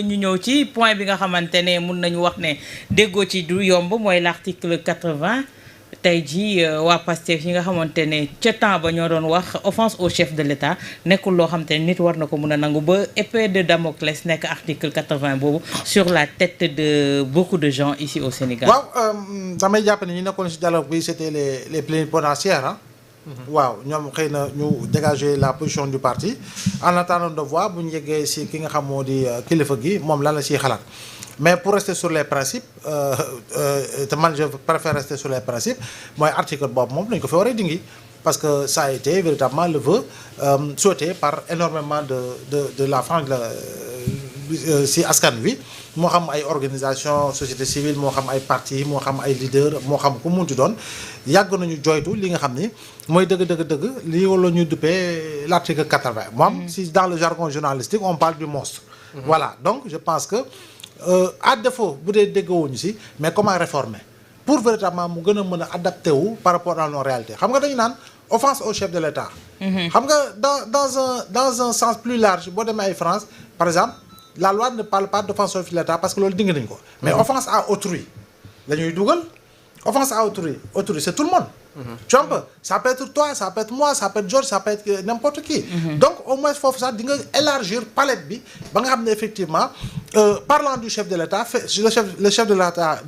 ñu ñëw ci point bi nga xamante ne mun nañu wax ne déggoo ci du yomb mooy l'article 80 tey jii waa Pastef yi nga xamante ne ca temps ba ñoo doon wax offense au chef de l'État nekkul loo xamante ne nit war na ko mun a nangu ba épée de Damoclès nekk article 80 boobu sur la tête de beaucoup de gens ici au Sénégal. waaw damay jàpp ne ñu nekkoon ci dialogue bi c'était les plénipotentiaires ah. waaw ñoom xëy na ñu dégager la position du parti en attendant de voir bu ñu yeggee ci ki nga xam moo di kilifa gi moom lan la ciy xalaat mais pour rester sur les principes te man je préfère rester sur les principes mooy article boobu moom dañ ko fi war a dingi parce que ça a été véritablement le vœu souhaité par énormément de la frange ci askan wi moo xam ay organisation société civile moo xam ay parti moo xam ay leader moo xam ku munti doon yàgg nañu joytu li nga xam ni mooy dëgg lii wala ñuy duppee l'article 80 moom si dans le jargon journalistique on parle du monstre voilà donc je pense que à défaut bu dee déggawuñu si mais comment réformer pour véritablement mu gën a mën a adapté wu par rapport à nos réalités xam nga dañu naan offense au chef de l'État xam nga dans un sens plus large boo demee ay France par exemple la loi ne parle pas d'offense au chef de l'État parce que loolu dindi nañu ko mais offense à autrui la ñuy dugal offense à autrui c'est tout le monde tu vois ça peut être toi ça peut être moi ça peut être Georges ça peut être n'importe qui donc au moins foofu sax di nga élargir palette bi ba nga xam ne effectivement parlant du chef de l'État le chef de l'État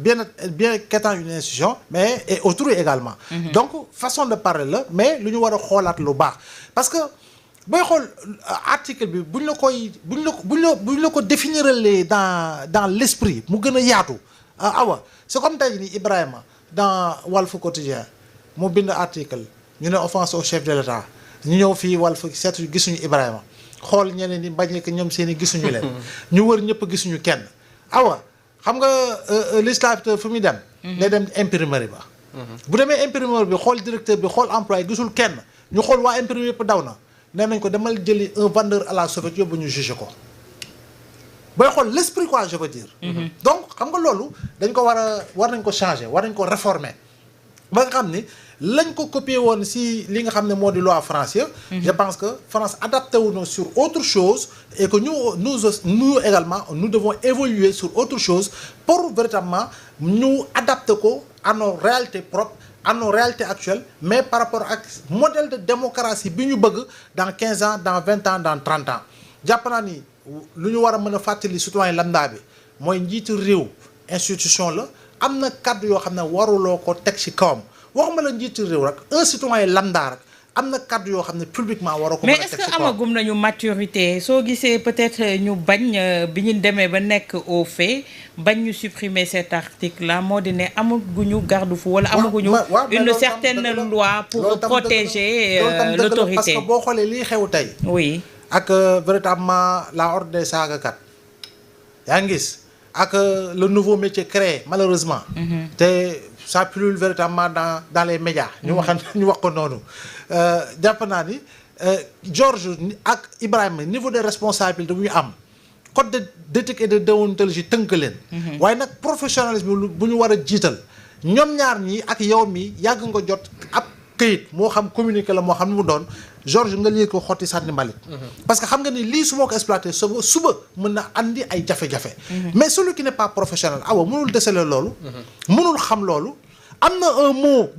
bien qu'étant une institution mais et autrui également donc façon de parler la mais lu ñu war a xoolaat lu baax parce que booy xool article bi buñ la ko définirelee dans l'esprit mu gën a yaatu awa c'est comme tey ni Ibrahima dans Walf Quotidien mu bind article ñu ne offense au chef de l'État ñu ñëw fii Walf seetu gisuñu Ibrahima xool ñeneen ñi bañ que ñoom seeni gisuñu leen ñu wër ñëpp gisuñu kenn awa xam nga législateur fu muy dem day dem imprimerie ba bu demee imprimerie bi xool directeur bi xool employé gisul kenn ñu xool waa imprimerie yëpp daw na nee nañ ko demal jëli un vendeur à la sauvette yóbbu ñu juger ko booy xool l'esprit quoi je veux dire donc xam nga loolu dañ ko war nañ ko changer war nañ ko réformer ba nga xam ni lañ ko copier woon si li nga xam ne moo di loi France je pense que France adapté wu na sur autre chose et que nous également nous devons évoluer sur autre chose pour véritablement ñu adapter ko à nos réalités propres à nos réalités actuelles mais par rapport ak modèle de démocratie bi ñu bëgg dans 15 ans dans 20 ans dans 30 ans jàpp naa ni lu ñu war a mën a fàttali citoyen lambda bi mooy njiitu réew institution la am na kàddu yoo xam ne waruloo ko teg ci kawam waxuma la njiitu réew rek un citoyen lambda rek am na kàddu yoo xam ne publiquement waroo ko mën a teg ci kawam. mais est-ce que amagum nañu maturité soo gisee peut-être ñu bañ bi ñu demee ba nekk au fait bañ ñu supprimer cet article là moo di ne amaguñu garde-fou wala amaguñu une certaine loi pour protéger l'autorité. parce que boo xoolee lii xew tey. oui ak véritablement la horde des saagakat yaa ngi gis ak le nouveau métier créé malheureusement te ça pullule véritablement dans les médias ñu wax ko noonu jàpp naa ni Georges ak Ibrahima niveau de responsabilité bu ñu am code d'éthique et de déontologie tënk leen waaye nag professionnalisme bu ñu war a jiital ñoom ñaar ñii ak yow mi yàgg nga jot ab këyit moo xam communiqué la moo xam ne mu doon Georges nga lii ko xotti sànni mbalit parce que xam nga ni lii su ma ko exploité suba mën na andi ay jafe-jafe mais celui qui n'est pas professionnel mënul déceler loolu mënul xam loolu am na un mot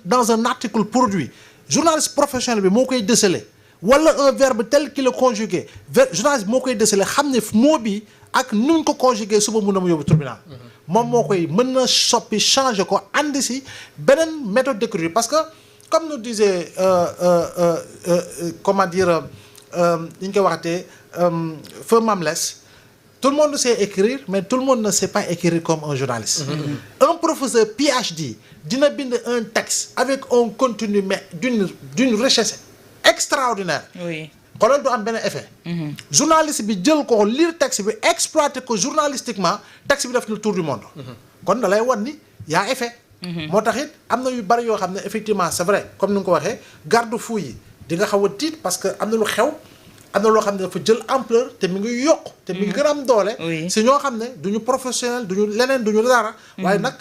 dans un article produit journaliste professionnel bi moo koy déceler wala un verbe tel qu'il est conjugué journaliste bi moo koy déceler xam ne mot bi ak nuñ ko conjugué suba mën na mu yóbbu tribunal moom moo koy mën na soppi changer ko andi si beneen méthode d'écriture parce que comme nous disait comment dire ni ñu koy waxatee feu Mamles tout le monde sait écrire mais tout le monde ne sait pas écrire comme un journaliste un professeur PhD dina bind un texte avec un contenu mais d'une richesse extraordinaire oui xoolal du am benn effet journaliste bi jël ko lire texte bi exploiter ko journalistiquement texte bi def le tour du monde kon da lay wan ni yaa effet moo tax it am na yu bari yoo xam ne effectivement c'est vrai comme ni nga ko waxee garde-fou yi di nga xaw a tiit parce que am na lu xew am na loo xam ne dafa jël ampleur te mi ngi yokk te mi ngi gën a am doole si ñoo xam ne duñu professionnel duñu leneen duñu dara waaye nag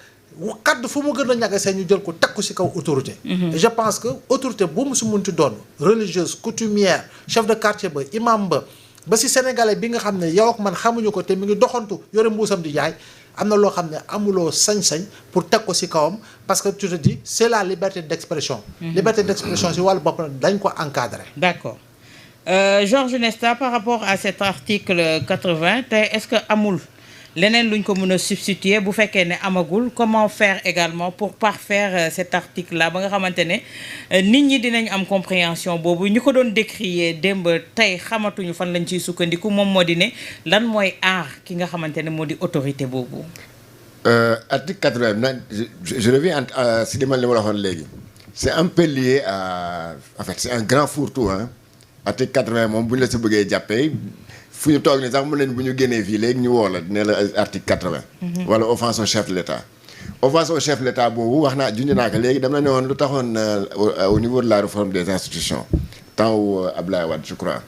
kaddu fu mu gën a ñagasee ñu jël ko teg ko ci kaw autorité et je pense que autorité bu mu si munti doon religieuse coutumière chef de quartier ba imam ba ba si sénégalais bi nga xam ne yow ak man xamuñu ko te mi ngi doxantu yore mbuusam di jaay am na loo xam ne amuloo sañ-sañ pour teg ko si kawam parce que tu te dis c'est la liberté d'expression. Liberté d'expression si wàllu bopp nag dañ ko encadrer. D'accord. Georges Nesta, par rapport à cet article 80 tey est-ce que amul leneen luñ ko mën a substituer bu fekkee ne amagul comment faire également pour parfaire cet article là ba nga xamante ne nit ñi dinañ am compréhension boobu ñu ko doon décrier démb tey xamatuñu fan lañ ciy sukkandiku moom moo di ne lan mooy aar ki nga xamante ne moo di autorité boobu. Article 80 nag je reviens si li ma la waxoon léegi c'est un peu lié à en fait c'est un grand fourre-tout hein. Article 80 moom bu ñu la si bëggee jàppee. fu ñu toog ni sax mën nañ bu ñu génnee fii léegi ñu woo la ne la article 80. wala offense au chef de l'État. Offense au chef de l'État boobu wax naa junj naa ko léegi dama ne woon lu taxoon au niveau de la réforme des institutions temps wu Abdoulaye Wade je crois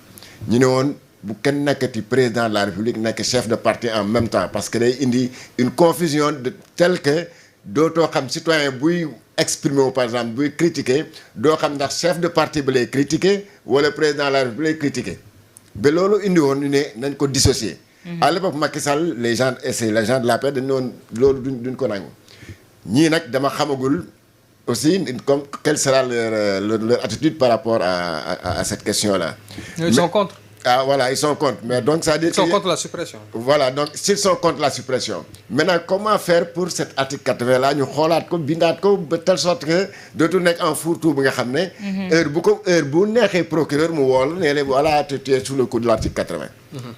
ñu ne woon bu kenn nekkati président de la République nekk chef de parti en même temps parce que day indi une confusion de telle que dootoo xam citoyen buy exprimer wu par exemple buy critiquer doo xam ndax chef de parti bi lay critiquer wala président de la République lay critiquer. ba loolu indi woon ñu ne nañ ko dissocier. À l'époque Macky Sall les gens de la paix dañu woon loolu duñ ko nangu. ñii nag dama xamagul aussi comme quelle sera leur attitude par rapport à cette question-là. Ils sont contre. Ah voilà, ils sont contre. Mais donc ça veut dire ils sont contre la suppression. Voilà, donc s'ils sont contre la suppression. Maintenant, comment faire pour cet article 80 là ñu xoolaat ko bindaat ko de telle sorte que dootul nekk en fourre-tout bi nga xam ne. heure bu neexee procureur mu wool ne leen voilà tu es sous le coup de l'article 80.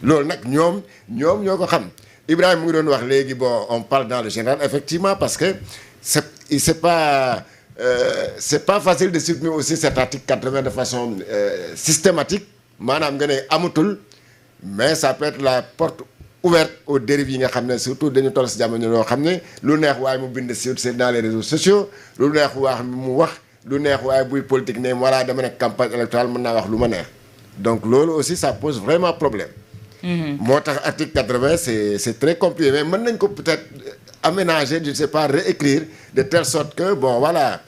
loolu nag ñoom ñoo ko xam. Ibrahima mu ngi doon wax léegi bon on parle dans le général effectivement parce que c'est pas facile de supprimer aussi cet article 80 de façon systématique. maanaam nga ne amatul mais ça peut être la porte ouverte aux dérives yi nga xam ne surtout dañu toll si jamono loo xam ne lu neex waaye mu bind sur dans les réseaux sociaux lu neex wax mu wax lu neex waaye buy politique ne voilà dama nekk campagne électorale mën naa wax lu ma neex donc loolu aussi ça pose vraiment problème. moo tax article 80 c'est très compliqué mais mën nañ ko peut-être aménager je ne sais pas réécrire de telle sorte que bon voilà.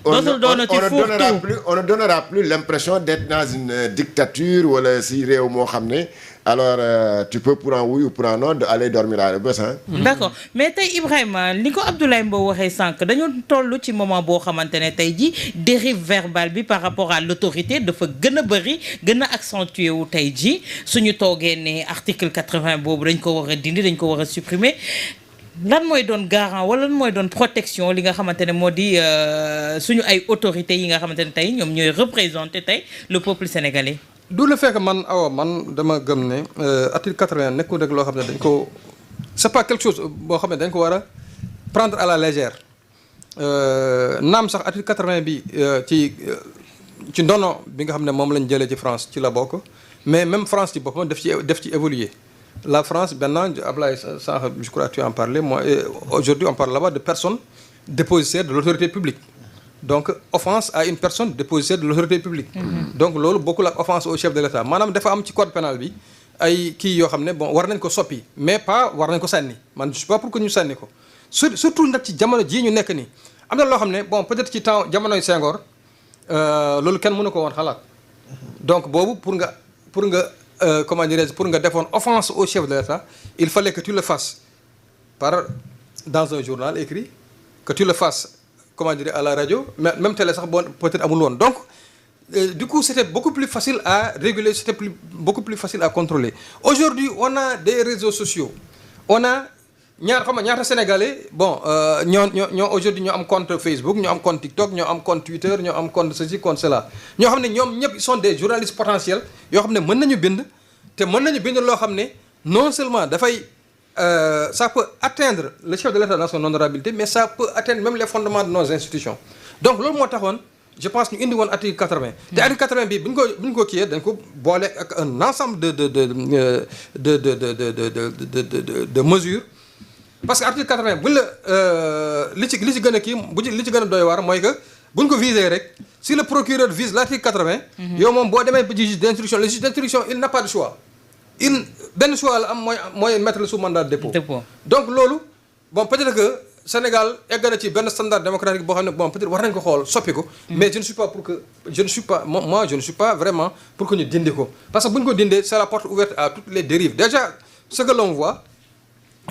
On ne donnera plus l'impression d'être dans une dictature wala si réew moo xam ne alors tu peux pour un oui ou pour un non aller dormir à la bés hein. D'accord mais tey Ibrahima ni ko Abdoulaye Mbow waxee sànq dañoo toll ci moment boo xamante ne tey ji dérive verbale bi par rapport à l'autorité dafa gën a bëri gën a accentué wu tey ji suñu toogee ne article 80 boobu dañ ko war a dindi dañ ko war a supprimer. lan mooy doon garant wala lan mooy doon protection li nga xamante ne moo di suñu ay autorités yi nga xamante ne tey ñoom ñooy représenter tey le peuple sénégalais. du le fait que man dama gëm ne article 80 nekkul rek loo xam ne dañ ko c'est pas quelque chose boo xam ne dañ ko war a prendre à la légère naam sax article 80 bi ci ndono bi nga xam ne moom lañ jëlee ci France ci la bokk mais même France ci boppam def ci évoluer. La France, maintenant, Ablaye, je crois que tu en parlais, moi, aujourd'hui on parle là-bas de personnes dépositaires de l'autorité publique. Donc, offense à une personne dépositaire de l'autorité publique. Donc, loolu bokkul ak offense au chef de l'État. Maanaam dafa am ci code pénal bi ay kii yoo xam ne bon war nañ ko soppi mais pas war nañ ko sànni man je suis pas pour que ñu sànni ko surtout nag ci jamono jii ñu nekk nii am na loo xam ne bon peut-être ci temps jamonoy Senghor loolu kenn mënu ko woon xalaat donc boobu pour nga comment dirais-je pour nga defoon offense au chef de l'État il fallait que tu le fasses dans un journal écrit que tu le fasses comment dire à la radio même télé sax bon peut-être amul woon donc du coup c'était beaucoup plus facile à réguler beaucoup plus facile à contrôler aujourd'hui on a des réseaux sociaux on a ñaata sénégalais bon ñoo aujourd'hui ñoo am compte Facebook ñoo am compte TikTok ñoo am compte Twitter ñoo am compte ceci compte cela ñoo xam ne ñoom ñëpp ils sont des journalistes potentiels yoo xam ne mën nañu bind loo xam ne non seulement dafay ça peut atteindre le chef de l'État dans son honorabilité mais ça peut atteindre même les fondements de nos institutions donc loolu moo taxoon je pense ñu indi woon article 80 te article 80 bi bu ñu ko kiiyee dañ ko boole ak un ensemble de mesures parce que article 80 buñ la li ci gën a kii li ci gën a doy waar mooy que buñ ko viser rek si le procureur vise l'article 80 yow moom boo demee ba juge d'instruction le juge d'instruction il n'a pas de choix benn choix la am mooy mettre le sous mandat de dépôt donc loolu bon peut-être que Sénégal egg na ci benn standard démocratique boo xam ne bon peut-être war nañ ko xool soppi ko. mais je ne suis pas vraiment pour que ñu dindi ko parce que bu ñu ko dindee c'est la porte ouverte à toutes les dérives déjà ce que l'on voit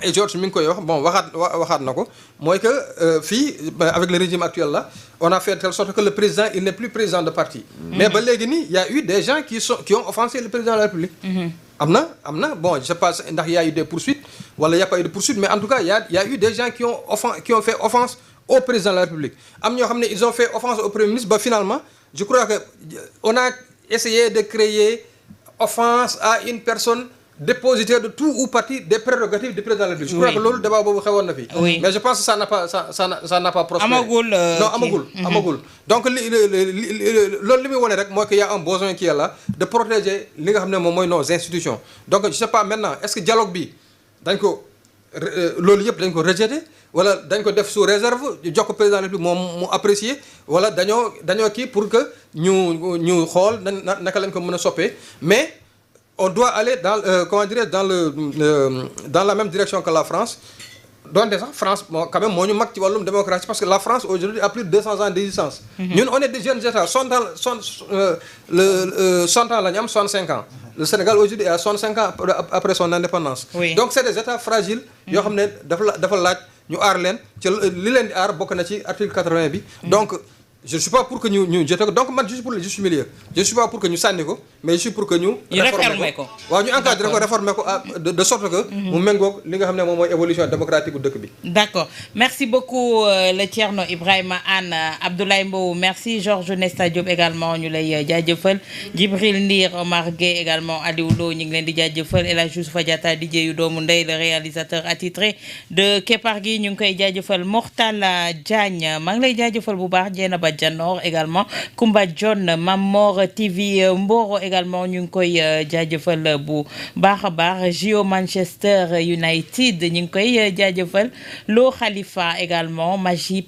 et Georges mi ngi koy wax bon waxaat na ko mooy que fii avec le régime actuel là on a fait de telle sorte que le président il n'est plus président de parti. mais ba léegi nii y a eu des gens qui ont offensé le président de la République. am na bon je sais pas ndax y a eu des poursuites wala y a pas eu de poursuites mais en tout cas y a eu des gens qui ont fait offense au président de la République am ñoo xam ne ils ont fait offense au premier ministre ba finalement je crois que on a essayé de créer offense à une personne dépositaire de tout ou partie des prérogatives du président de la République. Je crois que loolu débat boobu xewoon na fi. mais je pense que ça n'a pas prospéré. amagul donc loolu li muy wane rek mooy que y a un besoin qui est là de protéger li nga xam ne moom mooy nos institutions donc je sais pas maintenant est-ce que dialogue bi dañ ko loolu yëpp dañ ko rejeter wala dañ ko def sous réserve jox ko président de la République moom mu apprécier wala dañoo kii pour que ñu xool naka lañ ko mën a soppee mais. On doit aller dans dans la même direction que la France donte sax France quand même moo ñu mag ci wàllum démocratie parce que la France aujourd'hui a plus de 200 ans d'existence. ñun on est des jeunes États 100 ans la ñu am 65 ans. Le Sénégal aujourd'hui a 65 ans après son indépendance. Donc c'est des États fragiles. yoo xam ne dafa laaj ñu aar leen ci li leen di aar bokk na ci article 80 bi. Donc je ne suis pas pour que ñu jotee ko donc man je suis pour le juste milieu je ne suis pas pour que ñu sànni ko mais je suis pour que ñu réformer ko waaw ñu encadré ko réformer ko de sorte que mu méngoog li nga xam ne moom mooy évolution démocratique bu dëkk bi. D'accord merci beaucoup le Thierno Ibrahima Anne Abdoulaye Mbow merci Georges Nesta Diop également ñu lay jaajëfal Djibril Ndir Omar Gueye également Aliou Lo ñu ngi leen di jaajëfal El Hadj Youssoufa Diatta DJ yu doomu ndey le réalisateur attitré de Kepar gi ñu ngi koy jaajëfal Mortala Diagne maa ngi lay jaajëfal bu baax Dieynaba Janor également Koumba John Mamor TV Mboro également ñu ngi koy jaajëfal bu baax a baax Gio Manchester United ñu ngi koy jaajëfal Lo Khalifa également Majib